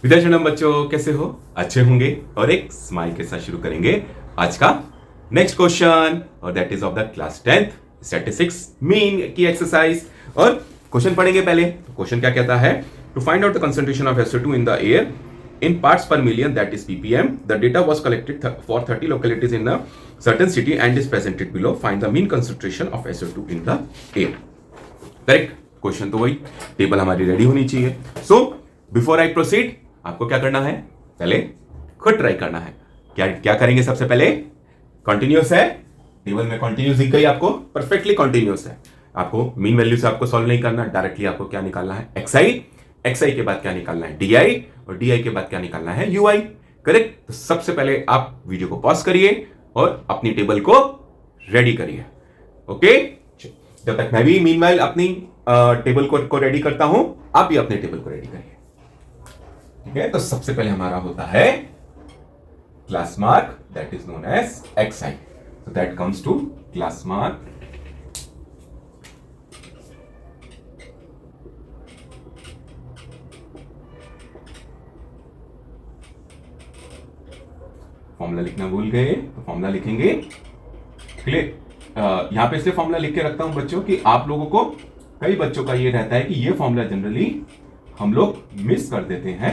विद्यार्थी बच्चों कैसे हो? अच्छे होंगे और एक स्माइल के साथ शुरू करेंगे आज का नेक्स्ट क्वेश्चन और that is of the class 10th statistics mean की एक्सरसाइज। और क्वेश्चन पढ़ेंगे पहले। तो क्वेश्चन क्या कहता है? To find out the concentration of SO2 in the air in parts per million, that is ppm, the data was collected for 30 localities in a certain city and is presented below. Find the mean concentration of SO2 in the air. Correct? Question तो वही, table हमारी ready होनी चाहिए। So before I proceed, आपको क्या करना है? पहले खुद ट्राई करना है। क्या क्या करेंगे? सबसे पहले कंटिन्यूअस है, टेबल में कंटिन्यूअस दिख गई आपको, परफेक्टली कंटिन्यूअस है। आपको मीन वैल्यू से आपको सॉल्व नहीं करना, डायरेक्टली आपको क्या निकालना है? एक्सआई, एक्सआई के बाद क्या निकालना है? डीआई, और डीआई के बाद क्या निकालना है? यूआई। करेक्ट? तो सबसे पहले आप वीडियो को पॉज करिए और अपनी टेबल को रेडी करिए। ओके, जब तक मैं भी मीनवाइल अपनी टेबल को रेडी करता हूं, आप भी अपने टेबल को रेडी करिए। ठीक है? तो सबसे पहले हमारा होता है class mark, that is known as x i. So that comes to class mark formula लिखना भूल गए तो फॉर्मूला लिखेंगे। क्लियर? यहां पे इसलिए फॉर्मूला लिख के रखता हूं बच्चों कि आप लोगों को, कई बच्चों का ये रहता है कि ये फॉर्मूला जनरली हम लोग मिस कर देते हैं।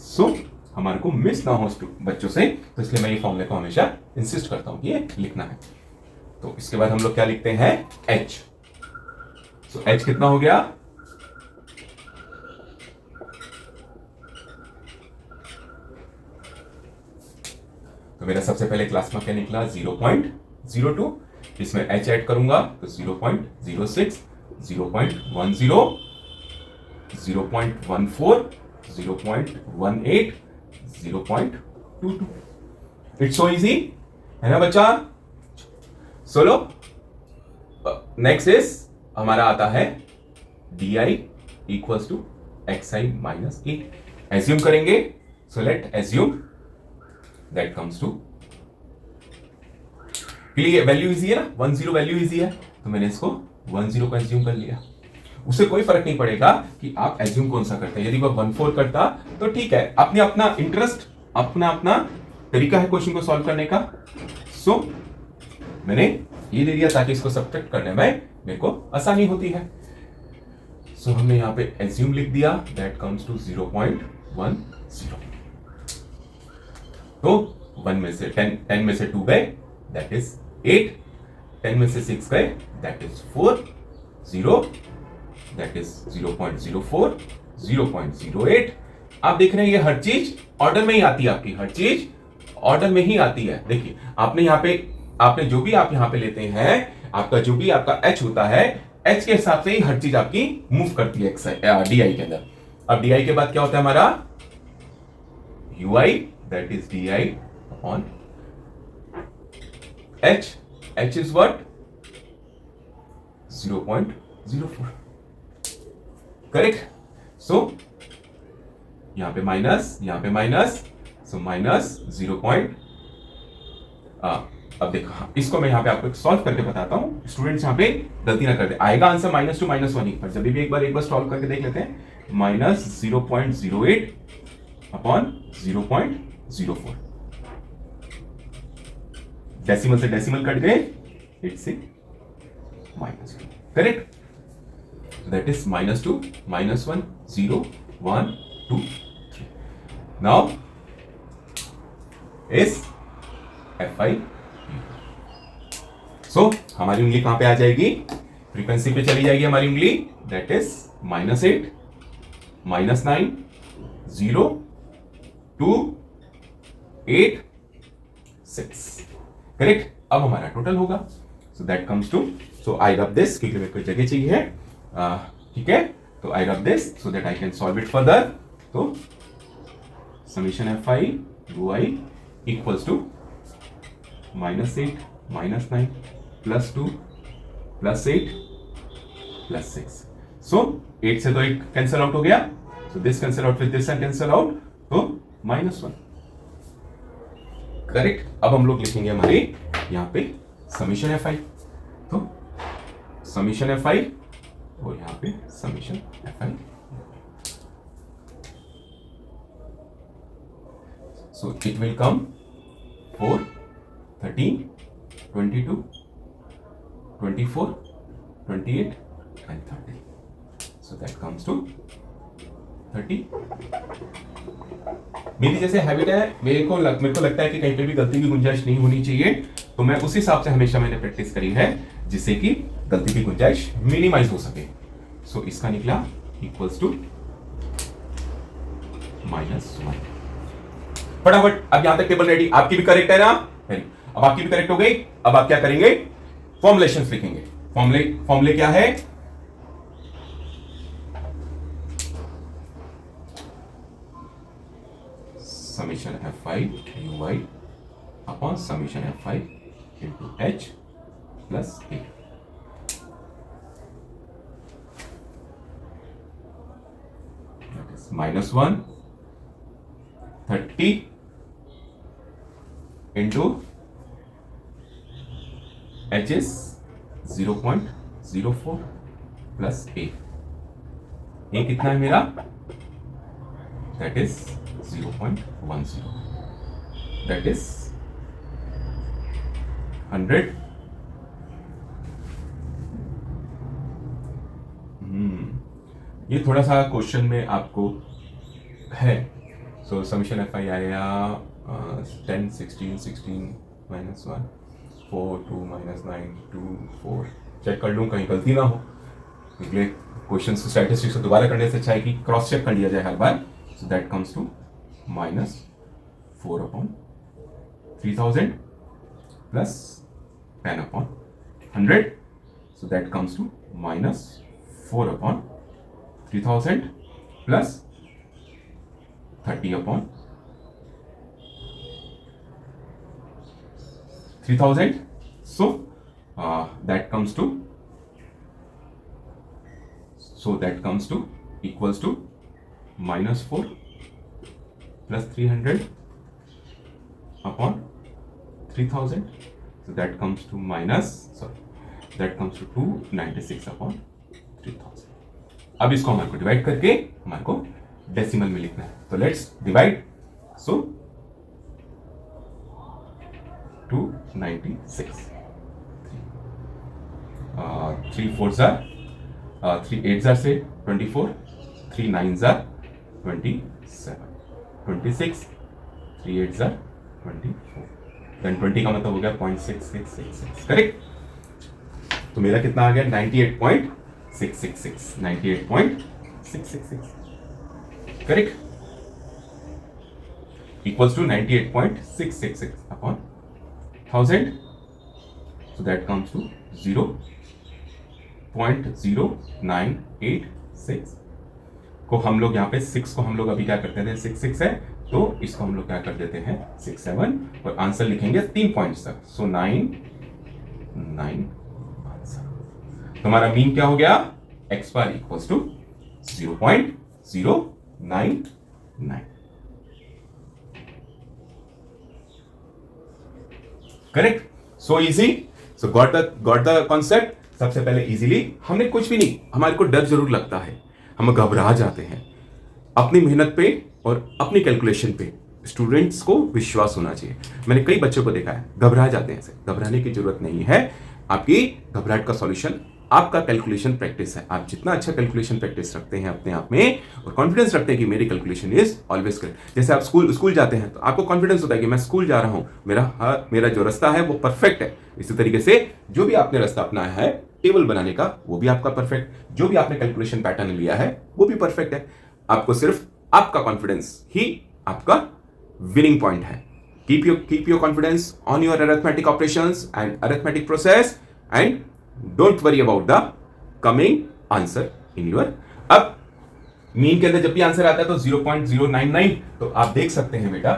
सो हमारे को मिस ना हो बच्चों से, तो इसलिए मैं ये फॉर्मूले को हमेशा इंसिस्ट करता हूं कि ये लिखना है। तो इसके बाद हम लोग क्या लिखते हैं? एच। सो एच कितना हो गया? तो मेरा सबसे पहले क्लास में क्या निकला? 0.02। इसमें एच ऐड करूंगा तो 0.06, 0.10, 0.14, 0.18, 0.22। इट्स सो इजी है ना बच्चा? सोलो। नेक्स्ट इज हमारा आता है DI equals to XI minus A. Assume करेंगे। So let assume that comes to, clear? Value easy है ना, 10 वैल्यू इजी है, तो मैंने इसको 10 को एज्यूम कर लिया। उससे कोई फर्क नहीं पड़ेगा कि आप एज्यूम कौन सा करते हैं। यदि वो 14 करता तो ठीक है, अपने अपना इंटरेस्ट, अपना अपना तरीका है क्वेश्चन को सॉल्व करने का। सो मैंने ये दे दिया ताकि इसको सब्ट्रैक्ट करने में मेरे को आसानी होती है। सो हमने यहां पे एज्यूम लिख दिया, दैट कम्स टू 0.10। तो 1 में से 10 में से 2 गए, दैट इज 8, 10 में से 6 गए, दैट इज 4, 0, दैट इज 0.04, 0.08। आप देख रहे हैं ये हर चीज ऑर्डर में ही आती है, आपकी हर चीज ऑर्डर में ही आती है। देखिए आपने यहाँ पे, आपने जो भी आप यहाँ पे लेते हैं, आपका जो भी आपका एच होता है, एच के हिसाब से ही हर चीज आपकी मूव करती है DI के अंदर। अब DI के बाद क्या होता है हमारा? UI, that is DI upon H. H is what? 0.04. Correct? So यहां पे माइनस, यहां पे माइनस, सो माइनस 0. अब देखो, इसको मैं यहां पे आपको सॉल्व करके बताता हूं, स्टूडेंट्स यहां पे गलती ना कर दे। आएगा आंसर -2 -1 ही, पर जब भी एक बार सॉल्व करके देख लेते हैं। माइनस 0.08 अपॉन 0.04, डेसिमल से डेसिमल कट गए, 8 से minus. Correct? That is -2, -1, 0, 1, 2, 3। Now is FI। सो हमारी उंगली कहां पे आ जाएगी? फ्रीक्वेंसी पे चली जाएगी हमारी उंगली, दैट इज -8, -9, 0, 2, 8, 6। करेक्ट? अब हमारा टोटल होगा। So that comes to, so I rub this, क्योंकि मेरे को जगह चाहिए है। ठीक है? तो I rub this so that I can solve it further. तो summation FI UI equals to -8, -9, +2, +8, +6। So 8 से तो 8 कैंसिल आउट हो गया, so this cancel out with this and cancel out, तो -1। करेक्ट? अब हम लोग लिखेंगे हमारे यहां पे समीशन FI। तो समीशन FI और यहां पे summation FI। So it will come 4, 13, 22, 24, 28 and 30. So that comes to 30. मेरी जैसे हैबिट है, मेरे को लगता है कि कहीं पे भी गलती की गुंजाइश नहीं होनी चाहिए, तो मैं उस हिसाब से हमेशा मैंने प्रैक्टिस करी है जिससे कि गलती की गुंजाइश मिनिमाइज हो सके. सो इसका निकला इक्वल्स टू -1. फटाफट अब यहां तक टेबल रेडी. आपकी भी करेक्ट है ना? अब आपकी भी करेक्ट हो गई. अब आप क्या करेंगे? फॉर्मुलेशंस लिखेंगे. फॉर्मूले क्या है? summation f5 uy upon summation f5 into h plus a. That is -1, 30 into h is 0.04 plus a. a कितना है मेरा? That is 0.10. That is 100. ये थोड़ा सा क्वेश्चन में आपको है. सो समीशन एफ आई आया 10, 16, 16 -1, 4, 2 -9, 2, 4. चेक कर लूँ कहीं गलती ना हो. अगले क्वेश्चन स्टैटिस्टिक्स को दोबारा करने से अच्छा है कि क्रॉस चेक कर लिया जाए हर बार. So that comes to -4 upon 3000 plus 10 upon 100. So that comes to -4 upon 3000 plus 30 upon 3000. So that comes to equals to -4 plus 300 upon 3000. So that comes to 296 upon 3000. अब इसको हमारे को डिवाइड करके हमारे को डेसिमल में लिखना है. तो let's divide. So 296. 3 4s are 3 8s are say 24. 3 9s are 27, 26, 3 8s are 24. Then 20 का मतलब हो गया 0.6666. करेक्ट. तो मेरा कितना आ गया? 98.666. 98.666. Correct. Equals to 98.666 upon 1000. So that comes to 0.0986. को हम लोग यहाँ पे 6 को हम लोग अभी क्या करते थे? 6 6 है, तो इसको हम लोग क्या कर देते हैं? 6 7. और आंसर लिखेंगे 3 पॉइंट्स तक. So 9 9 answer. तो हमारा मीन क्या हो गया? x bar equals to 0.099. Correct. So easy. So got the concept. सबसे पहले इजीली हमने कुछ भी नहीं, हमारे को डर जरूर लगता है, हम घबरा जाते हैं. अपनी मेहनत पे और अपनी कैलकुलेशन पे स्टूडेंट्स को विश्वास होना चाहिए. मैंने कई बच्चों को देखा है घबरा जाते हैं. ऐसे घबराने की जरूरत नहीं है. आपकी घबराहट का सॉल्यूशन आपका कैलकुलेशन प्रैक्टिस है. आप जितना अच्छा कैलकुलेशन प्रैक्टिस रखते हैं अपने आप में और कॉन्फिडेंस रखते हैं कि मेरी कैलकुलेशन इज ऑलवेज करेक्ट. जैसे आप स्कूल जाते हैं तो आपको कॉन्फिडेंस होता है कि मैं स्कूल जा रहा हूं, मेरा जो रास्ता है वो परफेक्ट है. इसी तरीके से जो भी आपने रास्ता अपनाया है टेबल बनाने का, वो भी आपका परफेक्ट. जो भी आपने कैलकुलेशन पैटर्न लिया है वो भी परफेक्ट है. आपको सिर्फ आपका कॉन्फिडेंस ही आपका विनिंग पॉइंट है. keep your confidence on your arithmetic operations and arithmetic process and don't worry about the coming answer in your. अब मीन के अंदर जब भी आंसर आता है तो 0.099, तो आप देख सकते हैं बेटा